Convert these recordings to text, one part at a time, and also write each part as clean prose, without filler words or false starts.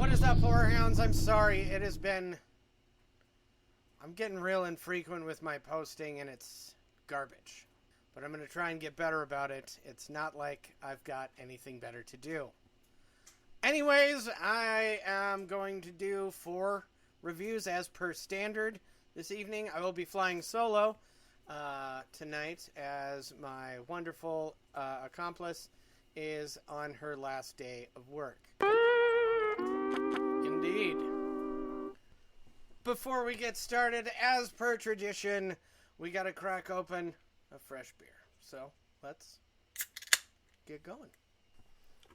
What is up, horror hounds? I'm sorry, it has been... I'm getting real infrequent with my posting, and it's garbage. But I'm going to try and get better about it. It's not like I've got anything better to do. Anyways, I am going to do 4 reviews as per standard this evening. I will be flying solo tonight as my wonderful accomplice is on her last day of work. Indeed. Before we get started, as per tradition, we gotta crack open a fresh beer. So, let's get going.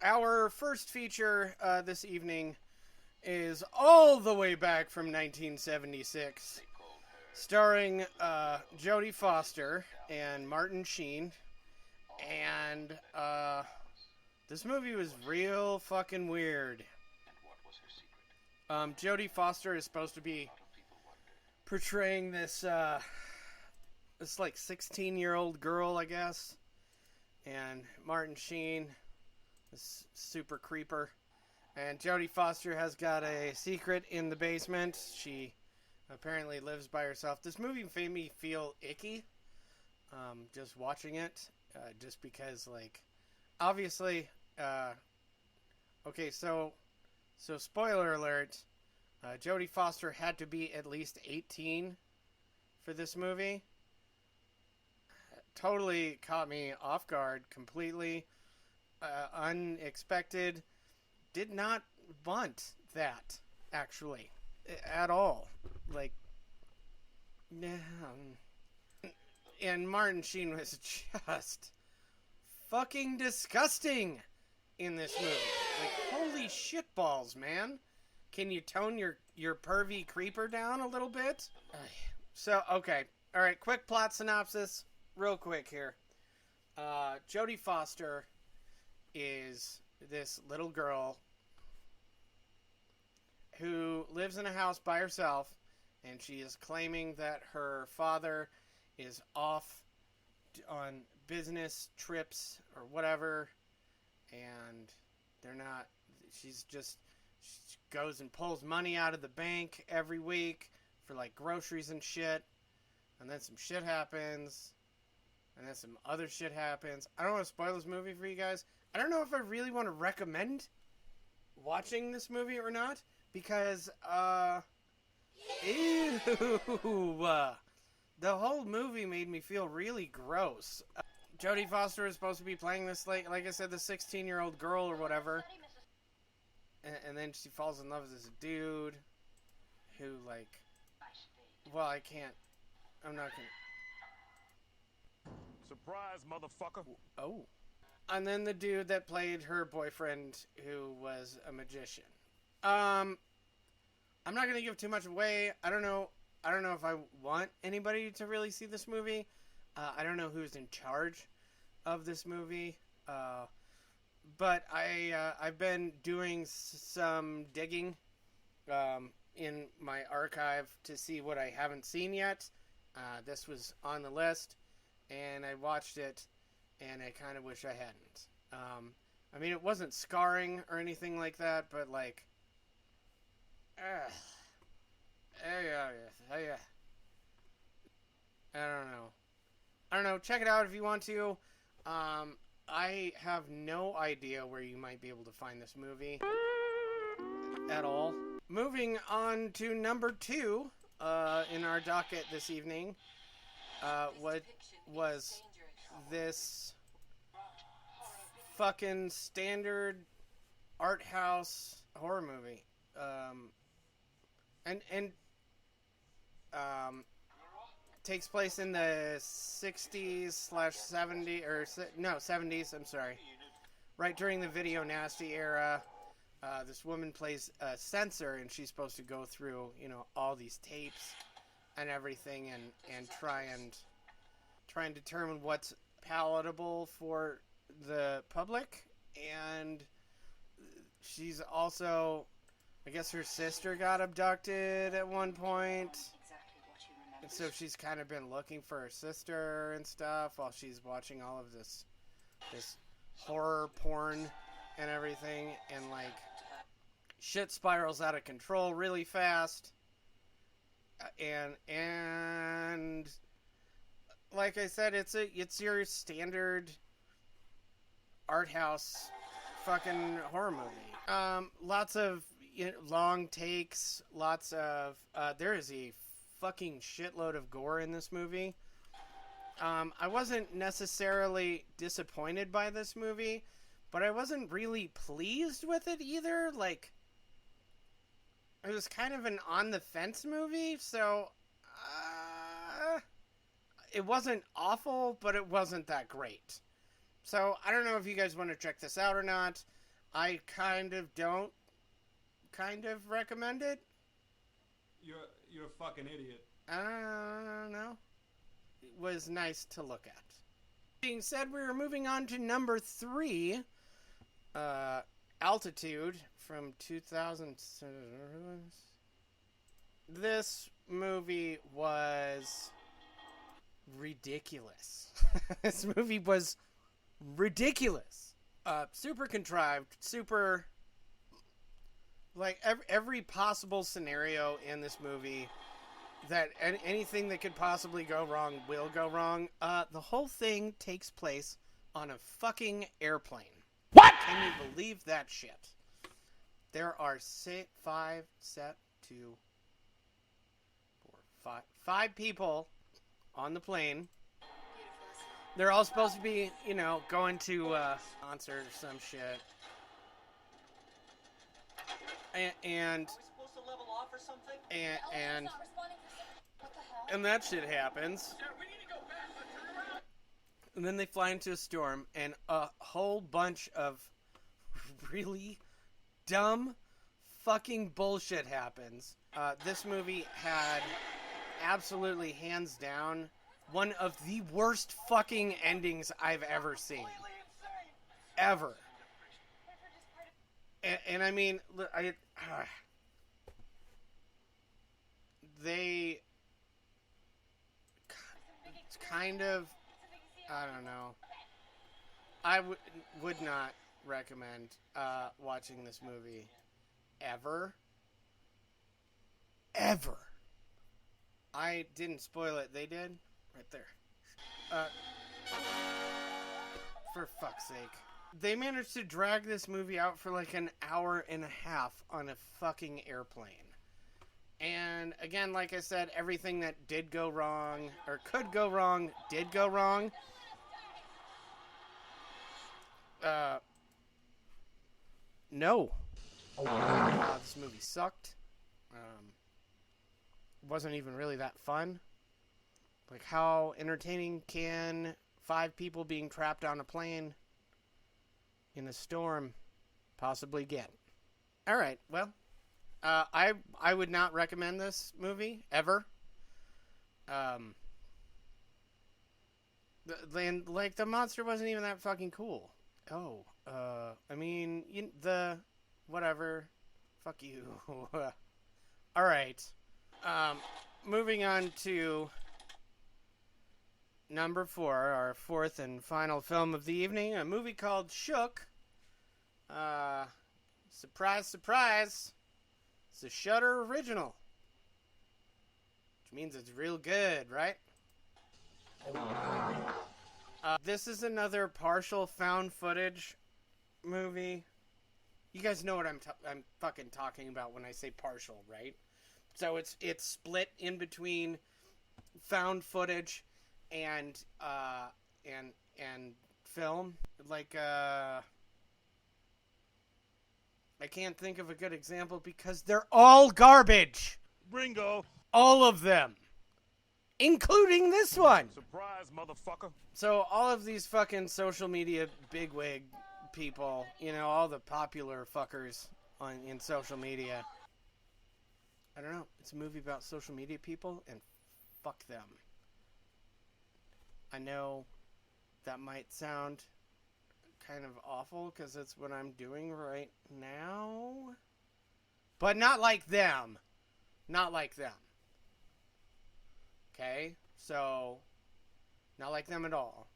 Our first feature this evening is all the way back from 1976, starring Jodie Foster and Martin Sheen, and this movie was real fucking weird. Jodie Foster is supposed to be portraying this like 16-year-old girl, I guess, and Martin Sheen, this super creeper. And Jodie Foster has got a secret in the basement. She apparently lives by herself. This movie made me feel icky, just watching it, just because, like, obviously, okay, so spoiler alert, Jodie Foster had to be at least 18 for this movie. Totally caught me off guard, completely unexpected. Did not want that, actually, at all. Like, no. And Martin Sheen was just fucking disgusting in this movie. Like, holy shitballs, man. Can you tone your pervy creeper down a little bit? So, okay. Alright, quick plot synopsis. Real quick here. Jodie Foster is this little girl who lives in a house by herself, and she is claiming that her father is off on business trips or whatever, and they're not, she goes and pulls money out of the bank every week for like groceries and shit, and then some shit happens, and then some other shit happens. I don't want to spoil this movie for you guys. I don't know if I really want to recommend watching this movie or not, because, ew, the whole movie made me feel really gross. Jodie Foster is supposed to be playing this, like I said, the 16-year-old girl or whatever, and then she falls in love with this dude who, like, well, I'm not gonna... Surprise, motherfucker. Oh. And then the dude that played her boyfriend, who was a magician. I'm not gonna give too much away. I don't know if I want anybody to really see this movie. I don't know who's in charge of this movie. But I've been doing some digging in my archive to see what I haven't seen yet. This was on the list, and I watched it, and I kind of wish I hadn't. I mean, it wasn't scarring or anything like that, but, like, I don't know. Check it out if you want to. I have no idea where you might be able to find this movie at all. Moving on to number 2 in our docket this evening. What was this fucking standard art house horror movie? And takes place in the 60s/70s, or no, 70s, I'm sorry. Right during the Video Nasty era. This woman plays a censor, and she's supposed to go through, all these tapes and everything, and try and determine what's palatable for the public. And she's also, I guess her sister got abducted at one point. And so she's kind of been looking for her sister and stuff while she's watching all of this horror porn and everything. And, like, shit spirals out of control really fast. And like I said, it's your standard art house fucking horror movie. Lots of long takes, lots of there is a fucking shitload of gore in this movie. I wasn't necessarily disappointed by this movie, but I wasn't really pleased with it either. Like, it was kind of an on-the-fence movie, so it wasn't awful, but it wasn't that great. So, I don't know if you guys want to check this out or not. I kind of don't recommend it. You're a fucking idiot. I don't know. It was nice to look at. Being said, we were moving on to number 3, Altitude from 2007. This movie was ridiculous. This movie was ridiculous. Super contrived, super... Like, every possible scenario in this movie, that anything that could possibly go wrong will go wrong. The whole thing takes place on a fucking airplane. What? Can you believe that shit? There are 5 people on the plane. They're all supposed to be, going to a concert or some shit. And that shit happens. And then they fly into a storm, and a whole bunch of really dumb fucking bullshit happens. This movie had absolutely, hands down, one of the worst fucking endings I've ever seen. Ever. And I mean, they kind of, I don't know. I would not recommend watching this movie ever. Ever. I didn't spoil it. They did? Right there. For fuck's sake. They managed to drag this movie out for like an hour and a half on a fucking airplane. And again, like I said, everything that did go wrong, or could go wrong, did go wrong. No. This movie sucked. Wasn't even really that fun. Like, how entertaining can 5 people being trapped on a plane in a storm possibly get? Alright, well, I would not recommend this movie, ever. The monster wasn't even that fucking cool. I mean, whatever. Fuck you. Alright. Moving on to number 4, our 4th and final film of the evening, a movie called Shook. Surprise, surprise. It's a Shudder original. Which means it's real good, right? This is another partial found footage movie. You guys know what I'm fucking talking about when I say partial, right? So it's split in between found footage and film. Like, I can't think of a good example because they're all garbage. Ringo. All of them. Including this one. Surprise, motherfucker. So all of these fucking social media bigwig people, all the popular fuckers in social media. I don't know. It's a movie about social media people, and fuck them. I know that might sound kind of awful because it's what I'm doing right now. But not like them. Not like them. Okay? So, not like them at all.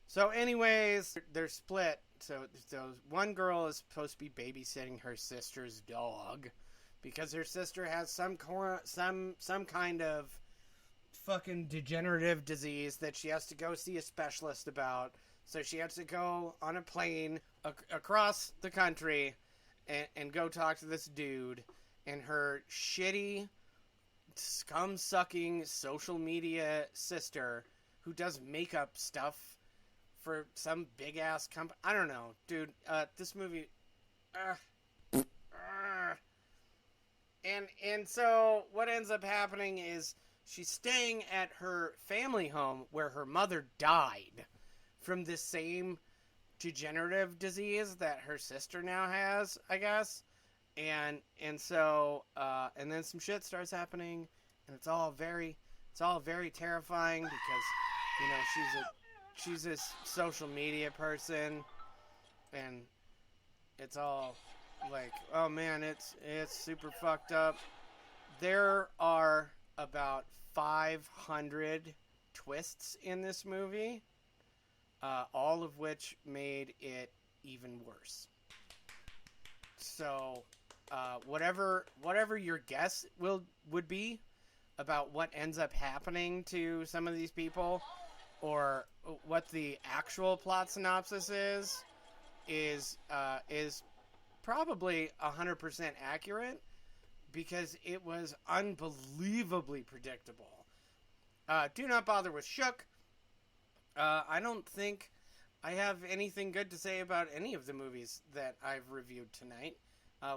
So anyways, they're split. So one girl is supposed to be babysitting her sister's dog because her sister has some kind of fucking degenerative disease that she has to go see a specialist about. So she has to go on a plane across the country and go talk to this dude. And her shitty, scum-sucking social media sister who does makeup stuff for some big-ass company. I don't know, dude. This movie... And so what ends up happening is she's staying at her family home where her mother died from the same degenerative disease that her sister now has, I guess. And so and then some shit starts happening, and it's all very terrifying because, you know, she's this social media person, and it's all like, oh man, it's super fucked up. There are about 500 twists in this movie, all of which made it even worse. So, whatever your guess would be about what ends up happening to some of these people, or what the actual plot synopsis is probably 100% accurate, because it was unbelievably predictable. Do not bother with Shook. I don't think I have anything good to say about any of the movies that I've reviewed tonight,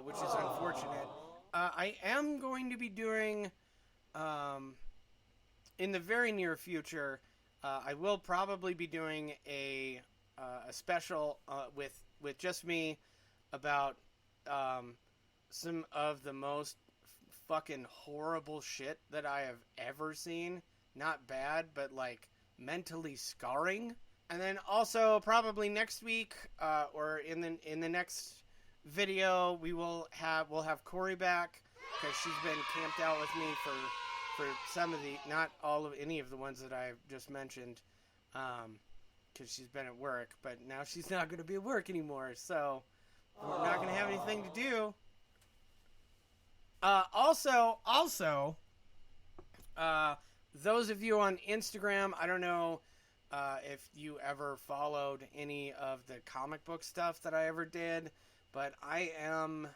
which is unfortunate. I am going to be doing, in the very near future, I will probably be doing a special with just me about some of the most fucking horrible shit that I have ever seen. Not bad, but like mentally scarring. And then also probably next week, or in the next video, we'll have Corey back, because she's been camped out with me for some of the, not all of any of the ones that I've just mentioned, because she's been at work, but now she's not going to be at work anymore, so we're not going to have anything to do. Also, those of you on Instagram, I don't know if you ever followed any of the comic book stuff that I ever did, but I am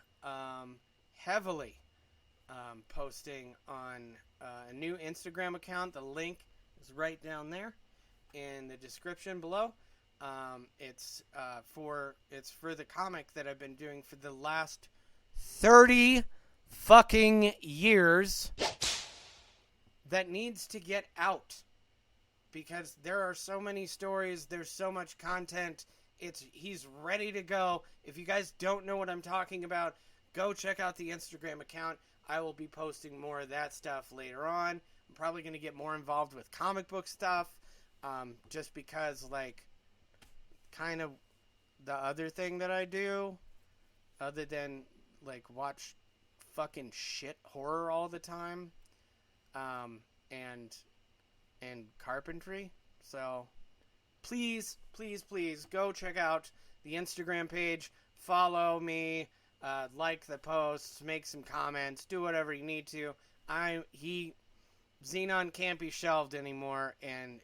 heavily posting on a new Instagram account. The link is right down there in the description below. It's for the comic that I've been doing for the last 30 fucking years that needs to get out, because there are so many stories, there's so much content. He's ready to go. If you guys don't know what I'm talking about, go check out the Instagram account. I will be posting more of that stuff later on. I'm probably going to get more involved with comic book stuff, just because, like, kind of the other thing that I do, other than, like, watch fucking shit horror all the time, and carpentry. So please go check out the Instagram page, follow me, like the posts, make some comments, do whatever you need to. Xenon can't be shelved anymore, and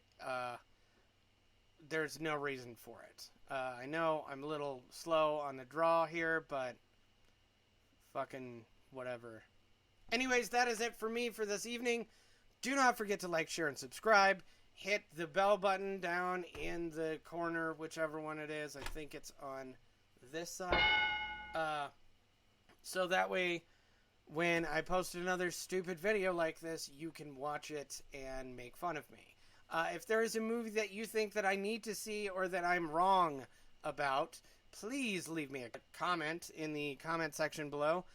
there's no reason for it. I know I'm a little slow on the draw here, but fucking whatever. Anyways, that is it for me for this evening. Do not forget to like, share, and subscribe. Hit the bell button down in the corner, whichever one it is. I think it's on this side. So that way, when I post another stupid video like this, you can watch it and make fun of me. If there is a movie that you think that I need to see or that I'm wrong about, please leave me a comment in the comment section below,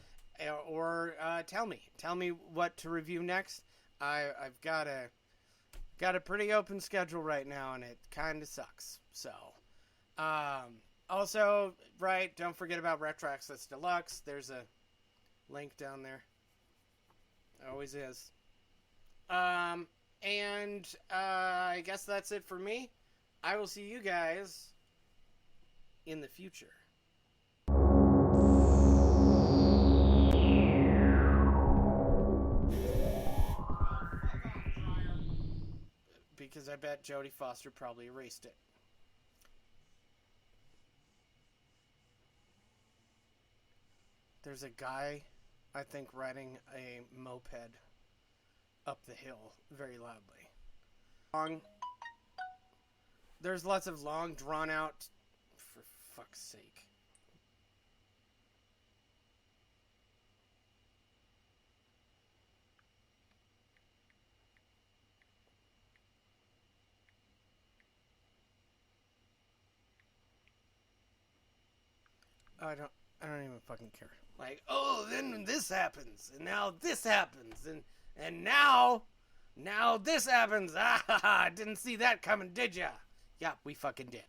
or tell me what to review next. I've got a pretty open schedule right now, and it kind of sucks. So, also, right, don't forget about Retro Access Deluxe. There's a link down there. Always is. And I guess that's it for me. I will see you guys in the future. Because I bet Jodie Foster probably erased it. There's a guy, I think, riding a moped up the hill very loudly. There's lots of long, drawn out... For fuck's sake. I don't even fucking care. Like, oh, then this happens, and now this happens, and now this happens. Ah, didn't see that coming, did ya? Yeah, we fucking did.